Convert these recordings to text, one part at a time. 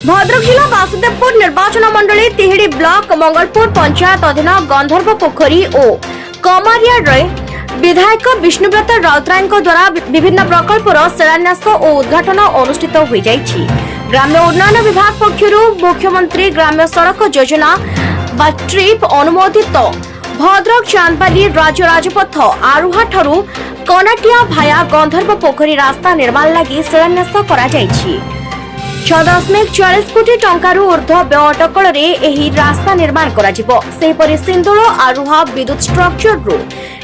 भद्रक जिला वासुदेवपुर निर्वाचन मंडली तिहिड़ी ब्लॉक मंगलपुर पंचायत अधीन गंधर्व पोखरी और कमारिया विधायक विष्णुव्रत राउतराय द्वारा विभिन्न प्रकल्पर शिलान्यास और उद्घाटन अनुष्ठित हो जाइछि। ग्राम्य उन्नयन विभाग पक्षर मुख्यमंत्री ग्राम्य सड़क योजना बा ट्रिप अनुमोदित भद्रक चांदबाली राज्य राजपथ आरुहा ठारू कनाटिया भाया गंधर्व पोखरी रास्ता निर्माण लगी शिलान्यास करा जाइछि। 6.40 कोटी टंकारु ऊर्ध्व व्यय अटकल रास्ता निर्माण कर सिंदोल आरुहा विद्युत स्ट्रक्चर रु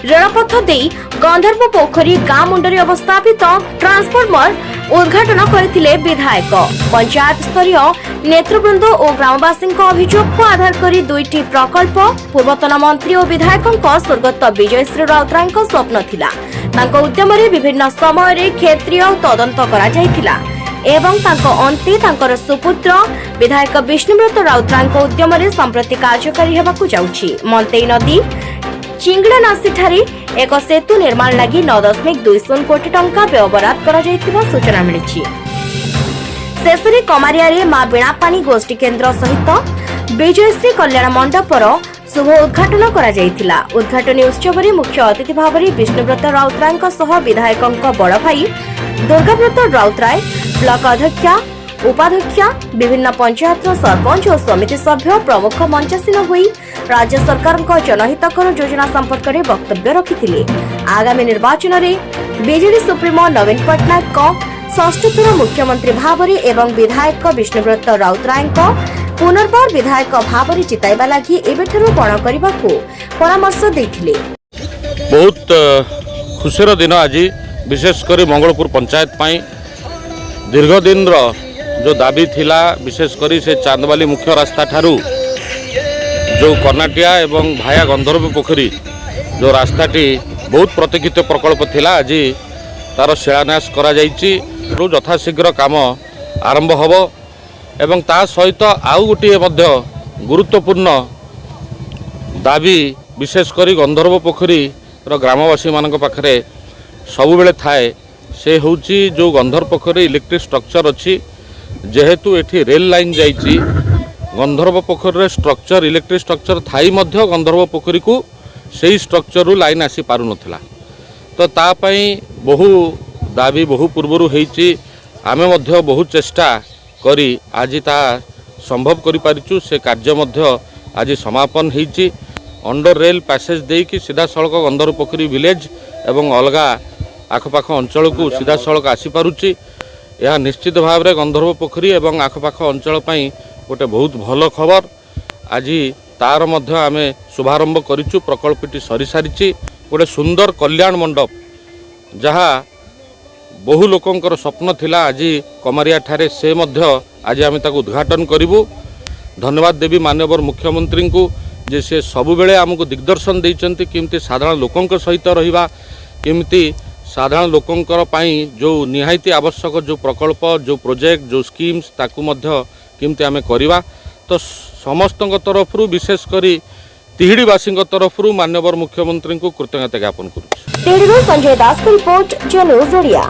रेलपथ दे गंधर्व पोखरी गाँ मुंडरी अवस्थापित ट्रांसफॉर्मर उद्घाटन करथिले विधायक। पंचायत स्तरीय नेतृवृंद और ग्रामवासी अभियोग को आधार कर दुईटी प्रकल्प पूर्वतन मंत्री और विधायक स्वर्गत विजयश्री राउतराय स्वप्न थिला। तांको उद्यम विभिन्न समय क्षेत्रीय तदंत करा जायथिला एवं अंते तांकर सुपुत्र विधायक विष्णुव्रत राउतराय उद्यम संप्रति कार्यकारी हेबाकु जाउछि। मंतेई नदी चिंगड़ानासी ठारे एक सेतु निर्माण लगी 9.20 कोटी टंका व्ययबराद करा जायथिबा सूचना मिलिछि। शेषरे कमारिया मां बीणापानी गोष्ठी केन्द्र सहित विजयश्री कल्याण मंडपर शुभ उद्घाटन करा जायथिला। उद्घाटन उत्सव में मुख्य अतिथि भाव में विष्णुव्रत राउतराय सह विधायक बड़ भाई दुर्गाव्रत राउतराय, ब्लॉक अध्यक्षा, उपाध्यक्षा, विभिन्न पंचायत सरपंच और समिति सभ्य प्रमुख मंचासीन होई राज्य सरकार जनहितकर योजना संपर्क में वक्तव्य रखिथिले। आगामी निर्वाचन में बीजेडी सुप्रीमो नवीन पट्टनायक षष्ठ थर मुख्यमंत्री भाव में एवं विधायक विष्णुव्रत राउतराय पुनर्बार विधायक भाव में जिताइबा लागि एबेठरू पण करबाकू परामर्श दैथिले। बहुत खुशीर दिन आज विशेषकर मंगलपुर पंचायत पाई दीर्घ दिन जो दाबी थिला विशेषकर से चांदबाली मुख्य रास्ता ठारू जो कर्नाटिया एवं भाया गंधर्व पोखरी जो रास्ताटी बहुत प्रतीक्षित प्रकल्प थिला आज तार शिलान्यास करा जाइछि। यथाशीघ्र काम आरंभ हब एवं ता सहित आउ गोटे गुरुत्वपूर्ण दाबी विशेषकर गंधर्व पोखरी ग्रामवासी मान पाखरे सबु बेले थाए से होची जो गंधर्व पोखरी इलेक्ट्रिक स्ट्रक्चर अच्छी जेहेतु एठी रेल लाइन जाइछि गंधर्व पोखरी स्ट्रक्चर इलेक्ट्रिक स्ट्रक्चर थाई मध्य गंधर्व पोखरी को सही स्ट्रक्चर रु लाइन आसी पारु नथिला। तो ता पई बहु दाबी बहु पूर्वरु हेछि आमे मध्य बहु चेष्टा करी आज ता संभव करि पारिछु। से कार्य मध्य आज समापन हेछि। अंडर रेल पैसेज देकी सीधा सड़क गंधर्व पोखरी विलेज एवं अलगा आखपाख अंचल को सीधा सड़क आसी पारुछि। यह निश्चित भाव में गंधर्व पोखरी एवं आखपाख अंचल पई गोटे बहुत भल खबर। आज तार मध्य आमे शुभारंभ करिछु। प्रकल्पटी सरी सारिछि। गोटे सुंदर कल्याण मंडप जहाँ बहु लोकंकर स्वप्न थिला आज कमारिया ठारे से मध्य आज आमे ताकु उद्घाटन करिवु। धन्यवाद देवी माननीय मुख्यमंत्री को जे से सबु बेले आमको दिग्दर्शन देइचंती किमती साधारण लोकंक सहित रहिबा किमती साधारण लोकंकर पाई जो निहायती आवश्यक जो प्रकल्प जो प्रोजेक्ट जो स्कीम्स ताकु मध्य किमती आमे करिवा। तो समस्तक तरफ विशेष करी तिहिड़ीवासी तरफ माननीय मुख्यमंत्री को कृतज्ञता ज्ञापन करूँ। संजय दास की रिपोर्ट, जन न्यूज ओडिया।